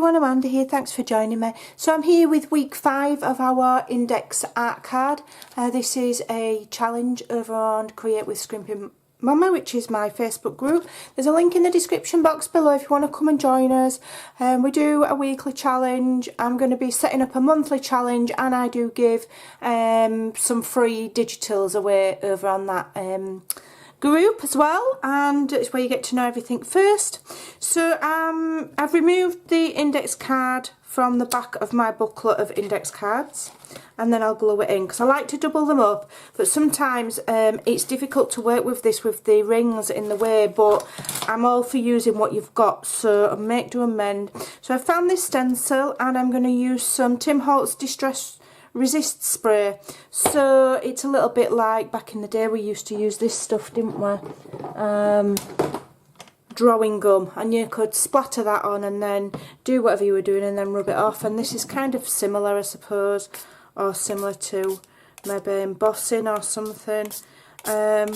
everyone, Amanda here, thanks for joining me. So I'm here with week 5 of our index art card. This is a challenge over on Create with Scrimpingmommy, which is my Facebook group. There's a link in the description box below if you want to come and join us. We do a weekly challenge. I'm going to be setting up a monthly challenge, and I do give some free digitals away over on that group as well, and it's where you get to know everything first. So I've removed the index card from the back of my booklet of index cards, and then I'll glue it in because I like to double them up, but sometimes it's difficult to work with this with the rings in the way, but I'm all for using what you've got, so make do amend. So I found this stencil, and I'm going to use some Tim Holtz Distress Resist spray. So it's a little bit like back in the day we used to use this stuff, didn't we? Drawing gum, and you could splatter that on and then do whatever you were doing and then rub it off, and this is kind of similar, I suppose, or similar to maybe embossing or something. So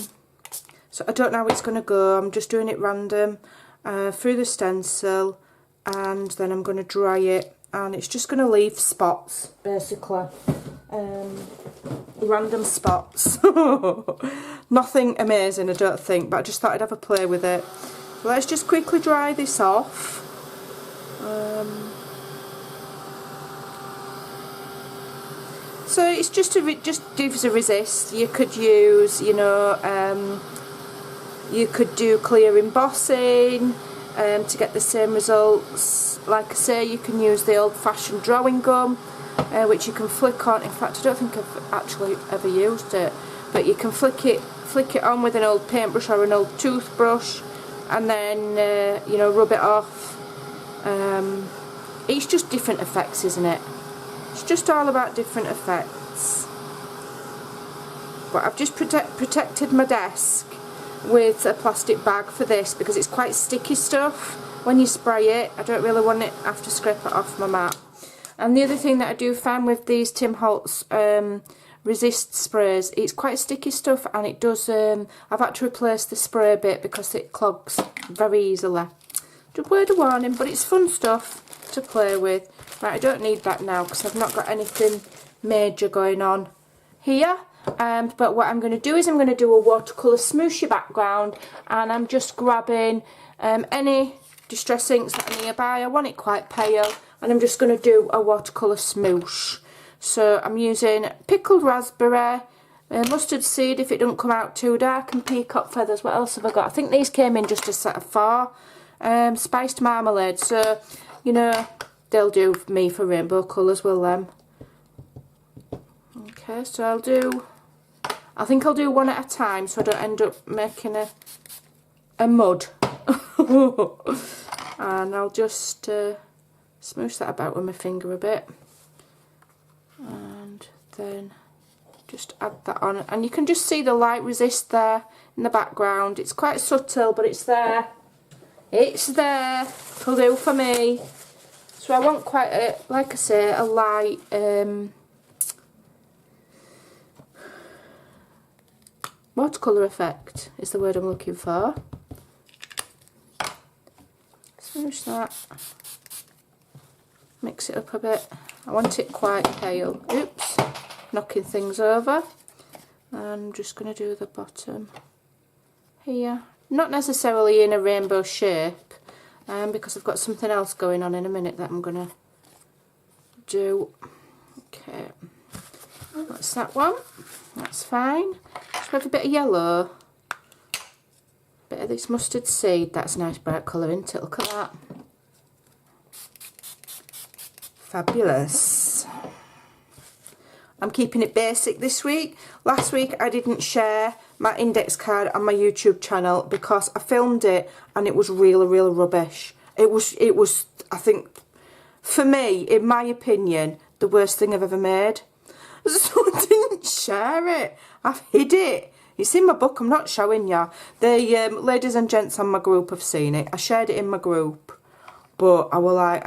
I don't know how it's going to go. I'm just doing it random through the stencil, and then I'm going to dry it, and it's just going to leave spots, basically. Random spots. Nothing amazing, I don't think, but I just thought I'd have a play with it. So let's just quickly dry this off. So it's just just gives a resist. You could use, you know, you could do clear embossing to get the same results. Like I say, you can use the old-fashioned drawing gum, which you can flick on. In fact, I don't think I've actually ever used it, but you can flick it on with an old paintbrush or an old toothbrush, and then you know, rub it off. It's just different effects, isn't it? It's just all about different effects. But I've just protected my desk with a plastic bag for this because it's quite sticky stuff. When you spray it, I don't really want it to have to scrape it off my mat. And the other thing that I do find with these Tim Holtz resist sprays, it's quite sticky stuff, and it does, I've had to replace the spray bit because it clogs very easily. Just word of warning, but it's fun stuff to play with. Right, I don't need that now because I've not got anything major going on here. But what I'm going to do is I'm going to do a watercolour smooshy background, and I'm just grabbing any distress inks that are nearby. I want it quite pale, and I'm just going to do a watercolour smoosh. So I'm using pickled raspberry, mustard seed if it doesn't come out too dark, and peacock feathers. What else have I got? I think these came in just a set of 4. Spiced marmalade, so you know they'll do me for rainbow colours, will them? Okay, so I think I'll do one at a time so I don't end up making a mud. And I'll just smoosh that about with my finger a bit, and then just add that on, and you can just see the light resist there in the background. It's quite subtle, but it's there. It's there. It'll do for me. So I want quite a, like I say, a light watercolour effect is the word I'm looking for. Smoosh that. Mix it up a bit. I want it quite pale. Oops, knocking things over. I'm just going to do the bottom here. Not necessarily in a rainbow shape, because I've got something else going on in a minute that I'm going to do. Okay, that's that one. That's fine. Just have a bit of yellow. Bit of this mustard seed. That's a nice bright colour, isn't it? Look at that. Fabulous. I'm keeping it basic this week. Last week I didn't share my index card on my YouTube channel because I filmed it and it was really, really rubbish. It was, I think, for me, in my opinion, the worst thing I've ever made. So I didn't share it. I've hid it. It's in my book. I'm not showing you. The ladies and gents on my group have seen it. I shared it in my group, but I was like,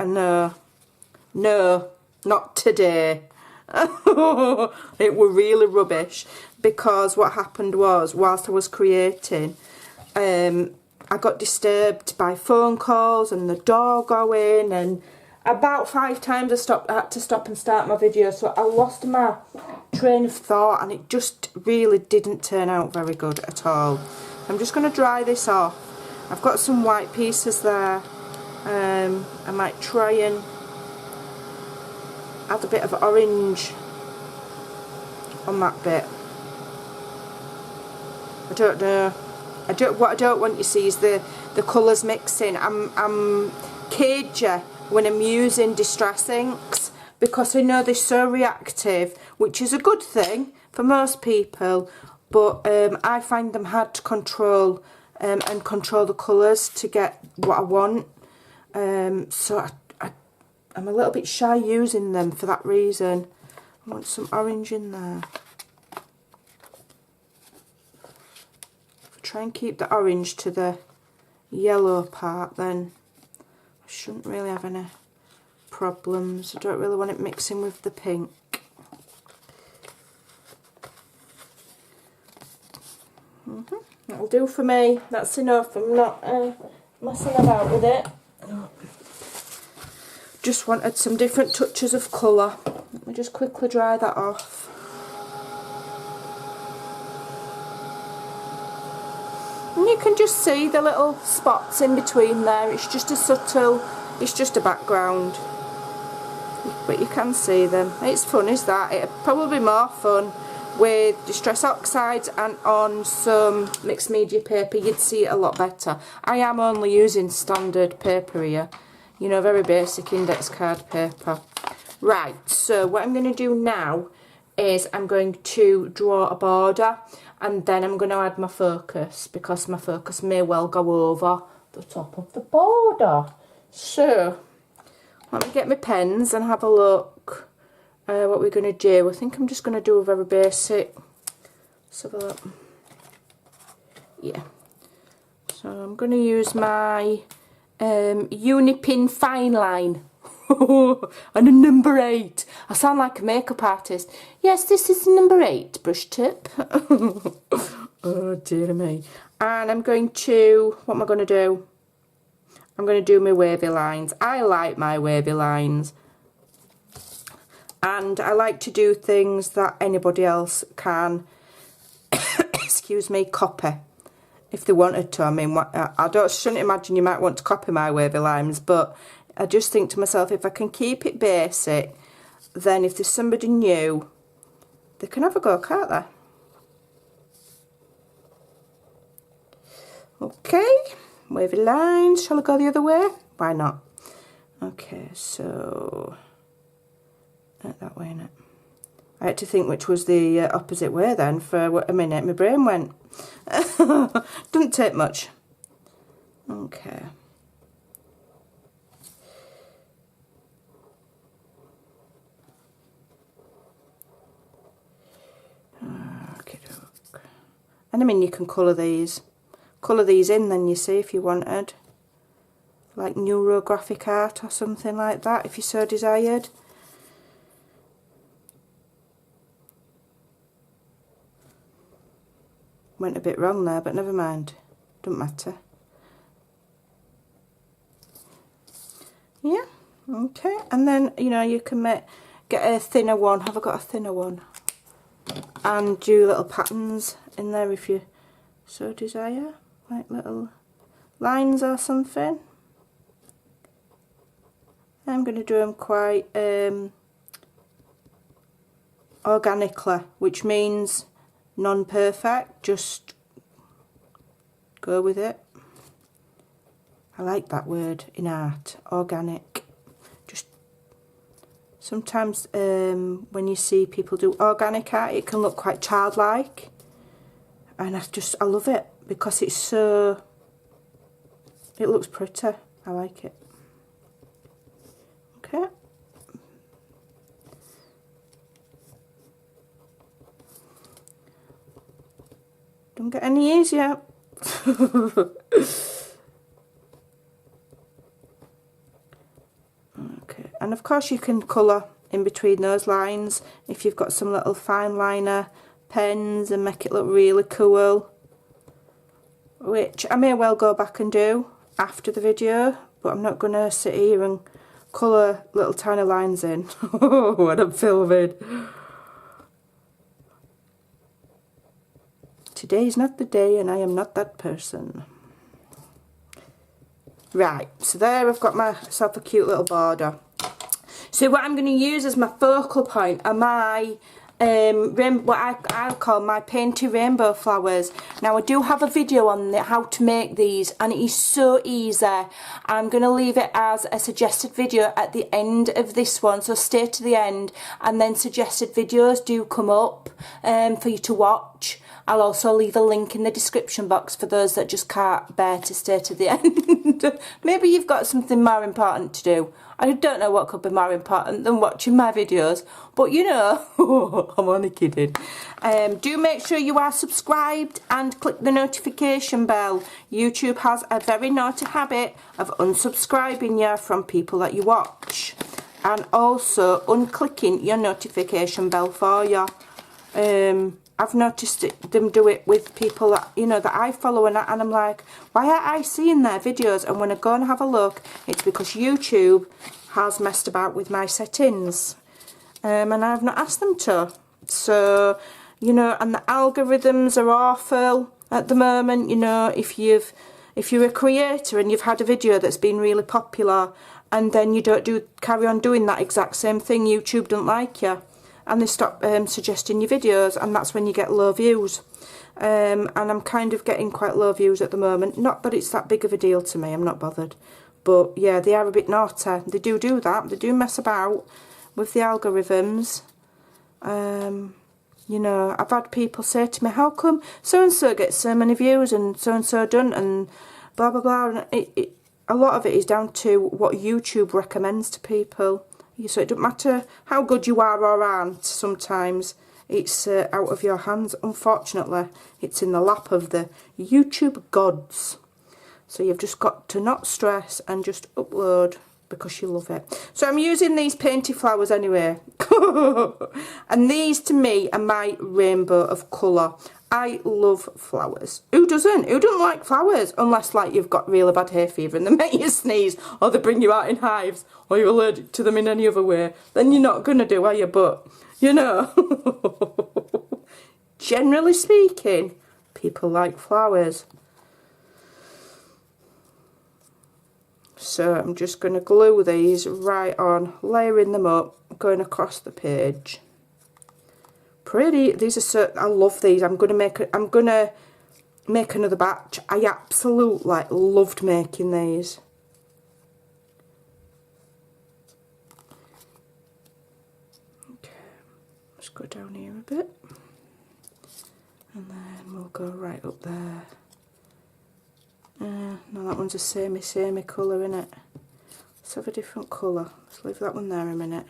no, not today. It were really rubbish, because what happened was, whilst I was creating, I got disturbed by phone calls and the door going, and About 5 times I had to stop and start my video, so I lost my train of thought, and it just really didn't turn out very good at all. I'm just going to dry this off. I've got some white pieces there. I might try and add a bit of orange on that bit. I don't know. What I don't want you to see is the colours mixing. I'm cagey when I'm using distress inks, because I know they're so reactive, which is a good thing for most people, but I find them hard to control and control the colours to get what I want. So I'm a little bit shy using them for that reason. I want some orange in there. Try and keep the orange to the yellow part, then I shouldn't really have any problems. I don't really want it mixing with the pink. That'll do for me. That's enough. I'm not messing about with it. Just wanted some different touches of colour. Let me just quickly dry that off. And you can just see the little spots in between there. It's just a subtle, it's just a background, but you can see them. It's fun, is that? It'd probably be more fun with Distress Oxides and on some mixed media paper. You'd see it a lot better. I am only using standard paper here, you know, very basic index card paper. Right, so what I'm going to do now is I'm going to draw a border, and then I'm going to add my focus, because my focus may well go over the top of the border. So let me get my pens and have a look what we're going to do. I think I'm just going to do a very basic. Let's have a look. Yeah. So I'm going to use my Unipin Fine Line. And a number 8. I sound like a makeup artist. Yes, this is number 8 brush tip. Oh dear me. And I'm going to, what am I going to do? I'm going to do my wavy lines. I like my wavy lines. And I like to do things that anybody else can, excuse me, copy. If they wanted to. I mean, shouldn't imagine you might want to copy my wavy lines, but I just think to myself, if I can keep it basic, then if there's somebody new, they can have a go, can't they? Okay, wavy lines. Shall I go the other way? Why not? Okay, so that way, innit? I had to think which was the opposite way then for a minute. My brain went. Doesn't take much. Okay. And I mean, you can colour these in then, you see, if you wanted, like neurographic art or something like that, if you so desired. Went a bit wrong there, but never mind, don't matter. Yeah, okay, and then, you know, you can get a thinner one. Have I got a thinner one? And do little patterns in there if you so desire, like little lines or something. I'm going to do them quite organically, which means non-perfect, just go with it. I like that word in art, organic. Sometimes when you see people do organic art, it can look quite childlike, and I love it because it looks pretty. I like it. Okay. Don't get any easier. Okay, and of course you can colour in between those lines if you've got some little fine liner pens and make it look really cool, which I may well go back and do after the video, but I'm not going to sit here and colour little tiny lines in when I'm filming. Today's not the day and I am not that person. Right, so there I've got myself a cute little border. So what I'm going to use as my focal point are my what I call my painted rainbow flowers. Now I do have a video on how to make these, and it is so easy. I'm going to leave it as a suggested video at the end of this one, so stay to the end, and then suggested videos do come up for you to watch. I'll also leave a link in the description box for those that just can't bear to stay to the end. Maybe you've got something more important to do. I don't know what could be more important than watching my videos, but you know, I'm only kidding. Do make sure you are subscribed and click the notification bell. YouTube has a very naughty habit of unsubscribing you from people that you watch, and also unclicking your notification bell for you. I've noticed them do it with people that, you know, that I follow, and I'm like, why aren't I seeing their videos? And when I go and have a look, it's because YouTube has messed about with my settings, and I've not asked them to. So, you know, and the algorithms are awful at the moment. You know, if you're a creator and you've had a video that's been really popular, and then you don't carry on doing that exact same thing, YouTube don't like you, and they stop suggesting your videos, and that's when you get low views. And I'm kind of getting quite low views at the moment. Not that it's that big of a deal to me, I'm not bothered. But yeah, they are a bit naughty. They do that. They do mess about with the algorithms. You know, I've had people say to me, how come so-and-so gets so many views and so-and-so don't, and blah, blah, blah. And a lot of it is down to what YouTube recommends to people. So it doesn't matter how good you are or aren't, sometimes it's out of your hands. Unfortunately, it's in the lap of the YouTube gods. So you've just got to not stress and just upload because you love it. So I'm using these painted flowers anyway. And these to me are my rainbow of colour. I love flowers. Who doesn't? Who doesn't like flowers? Unless, like, you've got really bad hay fever and they make you sneeze, or they bring you out in hives, or you're allergic to them in any other way. Then you're not going to do, are you? But, you know, generally speaking, people like flowers. So I'm just going to glue these right on, layering them up, going across the page. Pretty. These are so, I love these. I'm gonna make another batch. I absolutely loved making these. Okay, let's go down here a bit, and then we'll go right up there. No, that one's a samey colour, isn't it? Let's have a different colour. Let's leave that one there a minute.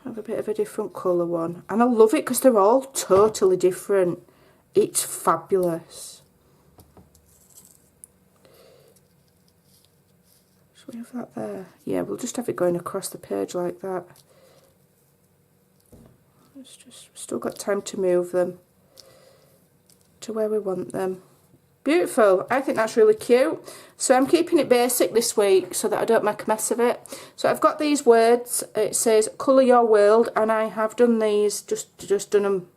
Have a bit of a different colour one, and I love it because they're all totally different. It's fabulous. Should we have that there? Yeah, we'll just have it going across the page like that. It's just, we've still got time to move them to where we want them. Beautiful. I think that's really cute. So I'm keeping it basic this week so that I don't make a mess of it. So I've got these words. It says colour your world, and I have done these, just done them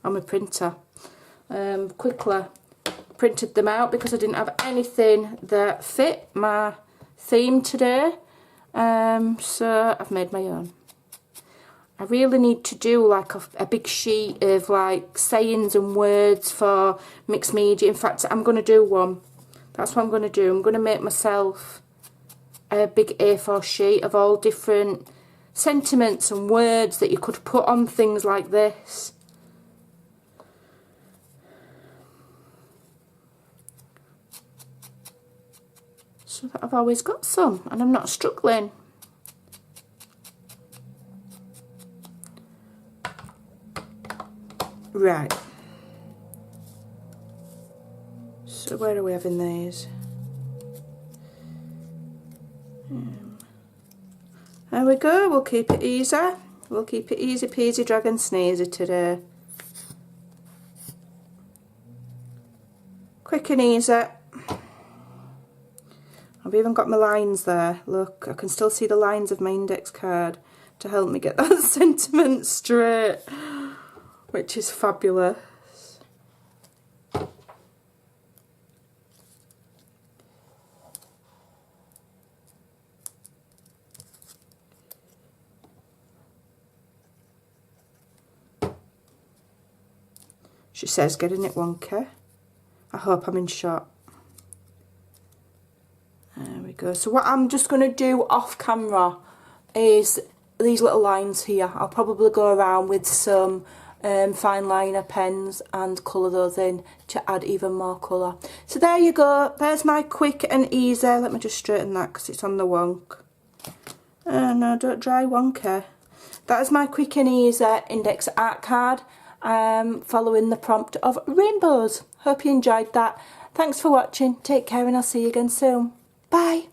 on my printer. Quickly printed them out because I didn't have anything that fit my theme today. So I've made my own. I really need to do like a big sheet of like sayings and words for mixed media. In fact, I'm going to do one. That's what I'm going to do. I'm going to make myself a big A4 sheet of all different sentiments and words that you could put on things like this. So that I've always got some and I'm not struggling. Right, so where are we having these? There we go, we'll keep it easy. We'll keep it easy peasy dragon sneezy today. Quick and easy. I've even got my lines there. Look, I can still see the lines of my index card to help me get that sentiment straight, which is fabulous. She says getting it wonky. I hope I'm in shot. There we go. So what I'm just going to do off camera is these little lines here. I'll probably go around with some fine liner pens and colour those in to add even more colour. So there you go. There's my quick and easy. Let me just straighten that because it's on the wonk. No, don't dry wonky. That is my quick and easy index art card. Following the prompt of rainbows. Hope you enjoyed that. Thanks for watching. Take care and I'll see you again soon. Bye.